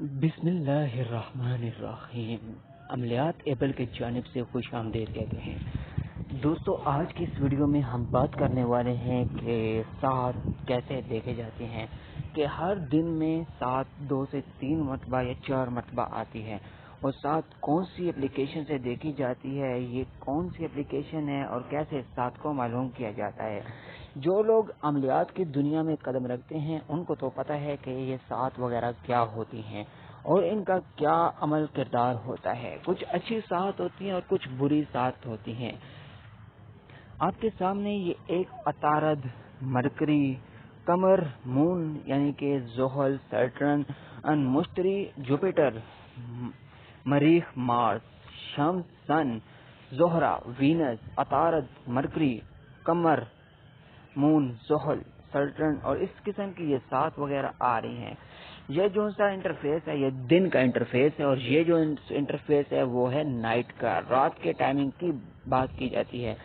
बिस्मिल्लाहिर्रहमानिर्रहीम। अमलियात एबल की जानिब से खुश आमदीद कहते हैं। दोस्तों, आज की इस वीडियो में हम बात करने वाले हैं कि साथ कैसे देखे जाते हैं कि हर दिन में साथ 2 से 3 मरतबा या 4 मरतबा आती है, और साथ कौन सी एप्लीकेशन से देखी जाती है, ये कौन सी एप्लीकेशन है और कैसे साथ को मालूम किया जाता है। जो लोग अमलियात की दुनिया में कदम रखते हैं उनको तो पता है कि ये साथ वगैरह क्या होती हैं और इनका क्या अमल किरदार होता है। कुछ अच्छी साथ होती हैं और कुछ बुरी साथ होती हैं। आपके सामने ये एक अतारद, मरकरी, कमर, मून यानी कि जोहल, सैटर्न, मुश्तरी, जुपिटर, मरीख, मार्स, शम्स, सन, जोहरा, वीनस, अतारद, मरकरी, कमर, मून, जोहल, सैटर्न और इस किस्म की ये सात वगैरह आ रही हैं। ये जो सा इंटरफेस है ये दिन का इंटरफेस है, और ये जो इंटरफेस है वो है नाइट का, रात के टाइमिंग की बात की जाती है।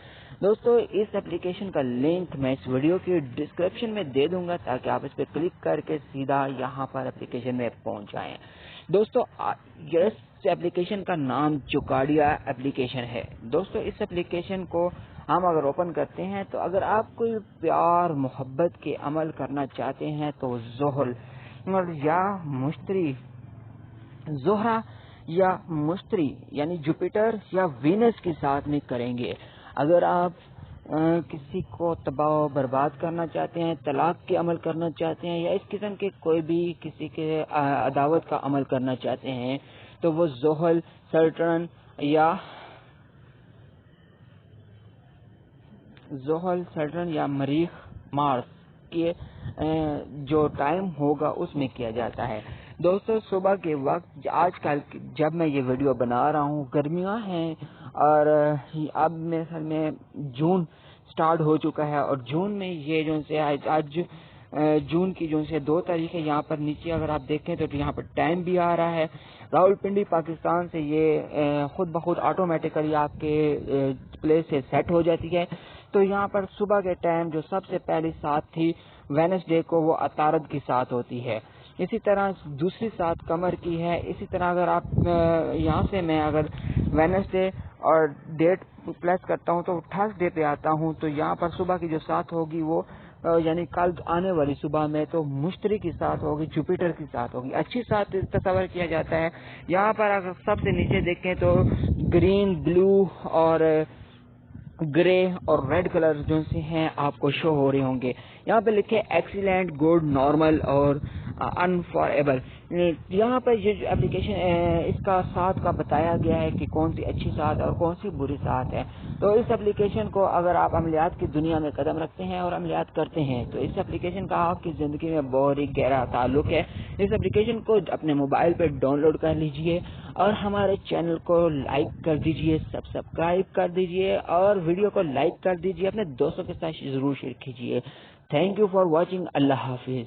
दोस्तों, इस एप्लीकेशन का लिंक मैं इस वीडियो की डिस्क्रिप्शन में दे दूंगा ताकि आप इस पर क्लिक करके सीधा यहाँ पर एप्लीकेशन में पहुँच जाएं। दोस्तों, इस एप्लीकेशन का नाम चुकाडिया एप्लीकेशन है। दोस्तों, इस एप्लीकेशन को हम अगर ओपन करते हैं तो अगर आप कोई प्यार मोहब्बत के अमल करना चाहते हैं तो जोहल या मुश्तरी, जोहरा या मुश्तरी यानी जुपिटर या वीनस के साथ में करेंगे। अगर आप किसी को तबाह बर्बाद करना चाहते हैं, तलाक के अमल करना चाहते हैं या इस किस्म के कोई भी किसी के अदावत का अमल करना चाहते हैं तो वो जोहल, सैटर्न या मरीख, मार्स के जो टाइम होगा उसमें किया जाता है। दोस्तों, सुबह के वक्त आजकल जब मैं ये वीडियो बना रहा हूँ गर्मियाँ हैं और अब मेरे ख्याल में जून स्टार्ट हो चुका है, और जून में ये जो से आज जून की जो से 2 तारीख है, यहाँ पर नीचे अगर आप देखें तो यहाँ पर टाइम भी आ रहा है। रावलपिंडी पाकिस्तान से ये खुद ब खुद ऑटोमेटिकली आपके प्लेस से सेट हो जाती है। तो यहाँ पर सुबह के टाइम जो सबसे पहली साथ थी वेडनेसडे को, वो अतारद की साथ होती है। इसी तरह दूसरी साथ कमर की है। इसी तरह अगर आप यहाँ से मैं अगर वेडनेसडे और डेट प्लस करता हूँ तो थर्सडे पे आता हूँ, तो यहाँ पर सुबह की जो साथ होगी वो यानी कल आने वाली सुबह में तो मुश्तरी की साथ होगी, जुपिटर की साथ होगी। अच्छी साथ तस्वर किया जाता है। यहाँ पर अगर सबसे नीचे देखें तो ग्रीन, ब्लू और ग्रे और रेड कलर जो से हैं आपको शो हो रहे होंगे। यहाँ पे लिखे एक्सीलेंट, गुड, नॉर्मल और अनफॉरेबल। यहाँ पर ये जो एप्लीकेशन इसका साथ का बताया गया है कि कौन सी अच्छी साथ और कौन सी बुरी साथ है। तो इस एप्लीकेशन को अगर आप अमलियात की दुनिया में कदम रखते हैं और अमलियात करते हैं तो इस एप्लीकेशन का आपकी ज़िंदगी में बहुत ही गहरा ताल्लुक है। इस एप्लीकेशन को अपने मोबाइल पर डाउनलोड कर लीजिए और हमारे चैनल को लाइक कर दीजिए, सब्सक्राइब कर दीजिए और वीडियो को लाइक कर दीजिए। अपने दोस्तों के साथ ज़रूर शेयर कीजिए। Thank you for watching. अल्लाह हाफिज़।